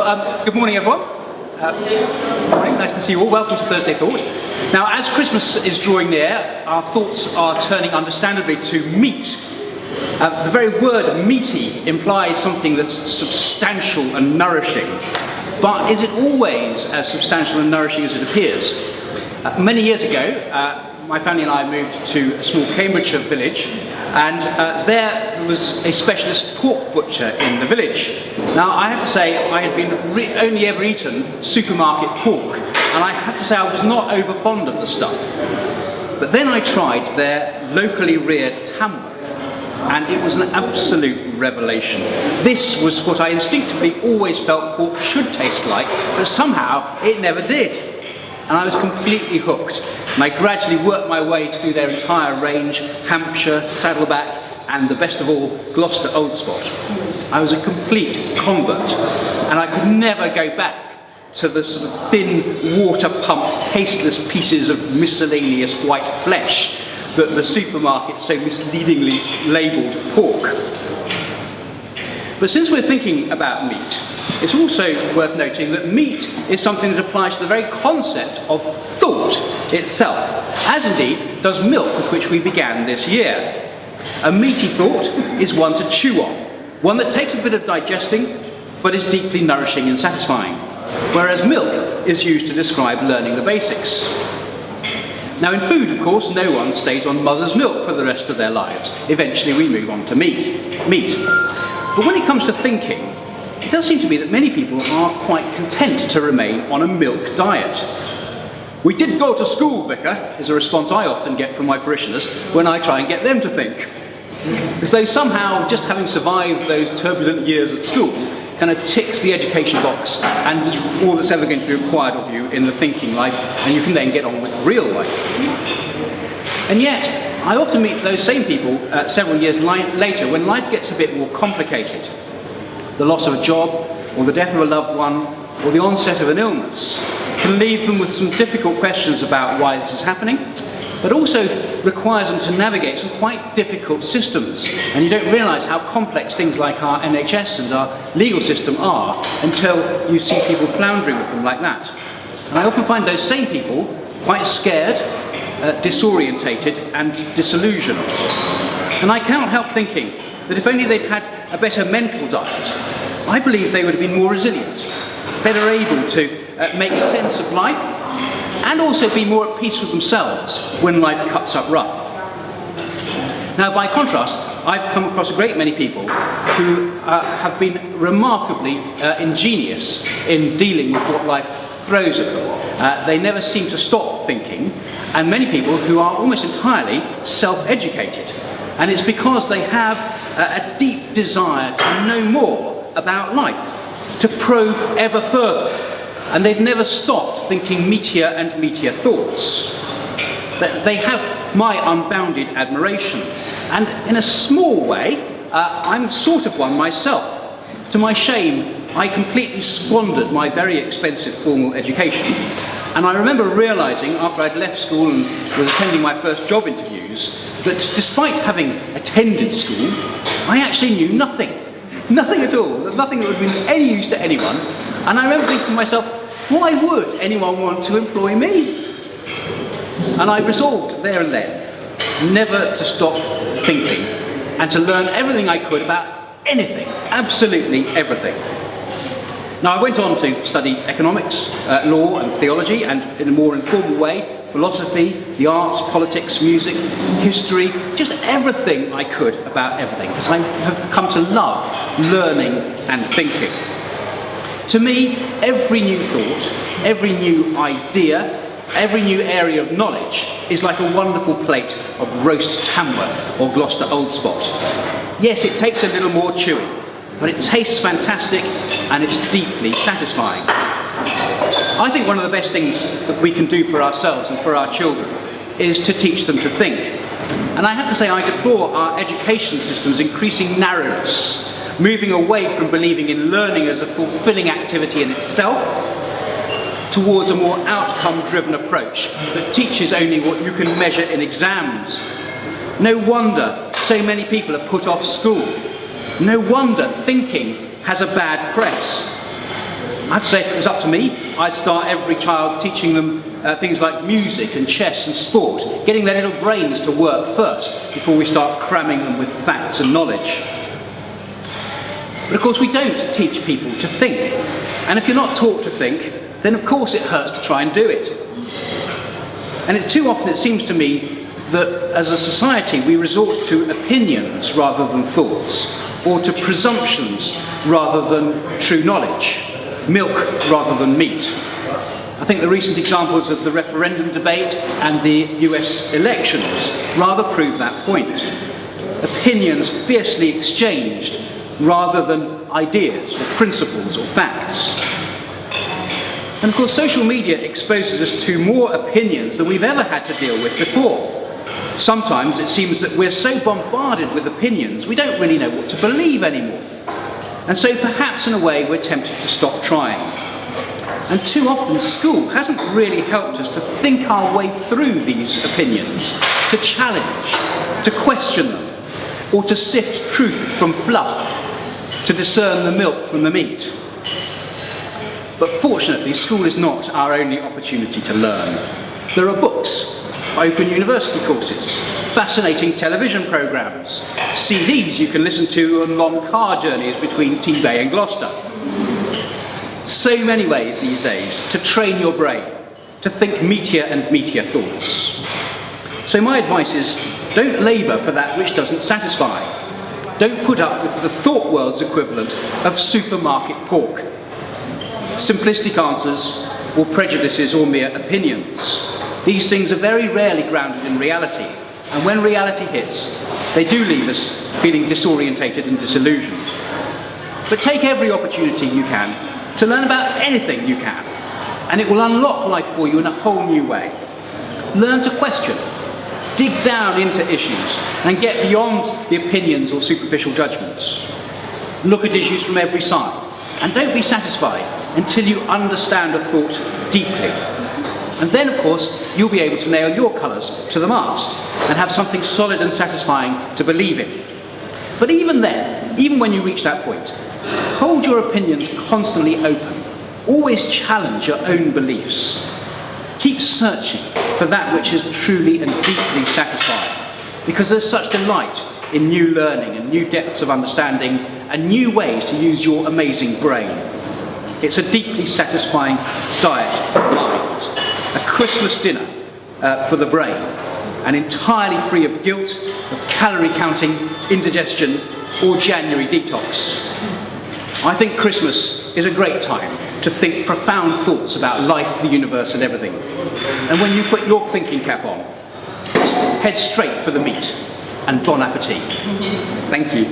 Good morning, everyone. Good morning, nice to see you all. Welcome to Thursday Thought. Now, as Christmas is drawing near, our thoughts are turning understandably to meat. The very word meaty implies something that's substantial and nourishing. But is it always as substantial and nourishing as it appears? Many years ago, my family and I moved to a small Cambridgeshire village, and there was a specialist pork butcher in the village. Now, I have to say, I had been only ever eaten supermarket pork, and I have to say I was not over fond of the stuff. But then I tried their locally reared Tamworth, and it was an absolute revelation. This was what I instinctively always felt pork should taste like, but somehow it never did. And I was completely hooked. And I gradually worked my way through their entire range: Hampshire, Saddleback, and the best of all, Gloucester Old Spot. I was a complete convert, and I could never go back to the sort of thin, water-pumped, tasteless pieces of miscellaneous white flesh that the supermarket so misleadingly labelled pork. But since we're thinking about meat, it's also worth noting that meat is something that applies to the very concept of thought itself, as indeed does milk, with which we began this year. A meaty thought is one to chew on, one that takes a bit of digesting, but is deeply nourishing and satisfying, whereas milk is used to describe learning the basics. Now, in food, of course, no one stays on mother's milk for the rest of their lives. Eventually we move on to meat. But when it comes to thinking, it does seem to me that many people are quite content to remain on a milk diet. "We did go to school, Vicar," is a response I often get from my parishioners when I try and get them to think. As though somehow just having survived those turbulent years at school kind of ticks the education box and is all that's ever going to be required of you in the thinking life, and you can then get on with real life. And yet, I often meet those same people several years later when life gets a bit more complicated. The loss of a job, or the death of a loved one, or the onset of an illness can leave them with some difficult questions about why this is happening, but also requires them to navigate some quite difficult systems. And you don't realise how complex things like our NHS and our legal system are until you see people floundering with them like that. And I often find those same people quite scared, disorientated and disillusioned. And I cannot help thinking that if only they'd had a better mental diet, I believe they would have been more resilient, better able to make sense of life, and also be more at peace with themselves when life cuts up rough. Now, by contrast, I've come across a great many people who have been remarkably ingenious in dealing with what life throws at them. They never seem to stop thinking, and many people who are almost entirely self-educated. And it's because they have a deep desire to know more about life, to probe ever further. And they've never stopped thinking meatier and meatier thoughts. They have my unbounded admiration. And in a small way, I'm sort of one myself. To my shame, I completely squandered my very expensive formal education. And I remember realising, after I'd left school and was attending my first job interviews, that despite having attended school, I actually knew nothing. Nothing at all. Nothing that would have been any use to anyone. And I remember thinking to myself, why would anyone want to employ me? And I resolved there and then never to stop thinking and to learn everything I could about anything, absolutely everything. Now, I went on to study economics, law and theology, and in a more informal way, philosophy, the arts, politics, music, history, just everything I could about everything, because I have come to love learning and thinking. To me, every new thought, every new idea, every new area of knowledge is like a wonderful plate of roast Tamworth or Gloucester Old Spot. Yes, it takes a little more chewing, but it tastes fantastic and it's deeply satisfying. I think one of the best things that we can do for ourselves and for our children is to teach them to think. And I have to say I deplore our education system's increasing narrowness, moving away from believing in learning as a fulfilling activity in itself towards a more outcome-driven approach that teaches only what you can measure in exams. No wonder so many people are put off school. No wonder thinking has a bad press. I'd say if it was up to me, I'd start every child teaching them things like music and chess and sport, getting their little brains to work first before we start cramming them with facts and knowledge. But of course we don't teach people to think. And if you're not taught to think, then of course it hurts to try and do it. And too often it seems to me that as a society we resort to opinions rather than thoughts, or to presumptions rather than true knowledge, milk rather than meat. I think the recent examples of the referendum debate and the US elections rather prove that point. Opinions fiercely exchanged rather than ideas or principles or facts. And of course social media exposes us to more opinions than we've ever had to deal with before. Sometimes it seems that we're so bombarded with opinions we don't really know what to believe anymore. And so perhaps in a way we're tempted to stop trying. And too often school hasn't really helped us to think our way through these opinions, to challenge, to question them, or to sift truth from fluff, to discern the milk from the meat. But fortunately, school is not our only opportunity to learn. There are books, open university courses, fascinating television programmes, CDs you can listen to on long car journeys between T-Bay and Gloucester. So many ways these days to train your brain, to think meatier and meatier thoughts. So my advice is, don't labour for that which doesn't satisfy. Don't put up with the thought world's equivalent of supermarket pork. Simplistic answers, or prejudices, or mere opinions. These things are very rarely grounded in reality, and when reality hits, they do leave us feeling disorientated and disillusioned. But take every opportunity you can to learn about anything you can, and it will unlock life for you in a whole new way. Learn to question, dig down into issues, and get beyond the opinions or superficial judgments. Look at issues from every side, and don't be satisfied until you understand a thought deeply. And then, of course, you'll be able to nail your colours to the mast and have something solid and satisfying to believe in. But even then, even when you reach that point, hold your opinions constantly open. Always challenge your own beliefs. Keep searching for that which is truly and deeply satisfying, because there's such delight in new learning and new depths of understanding and new ways to use your amazing brain. It's a deeply satisfying diet for the mind, a Christmas dinner for the brain, and entirely free of guilt, of calorie counting, indigestion, or January detox. I think Christmas is a great time to think profound thoughts about life, the universe, and everything. And when you put your thinking cap on, head straight for the meat, and bon appetit. Thank you.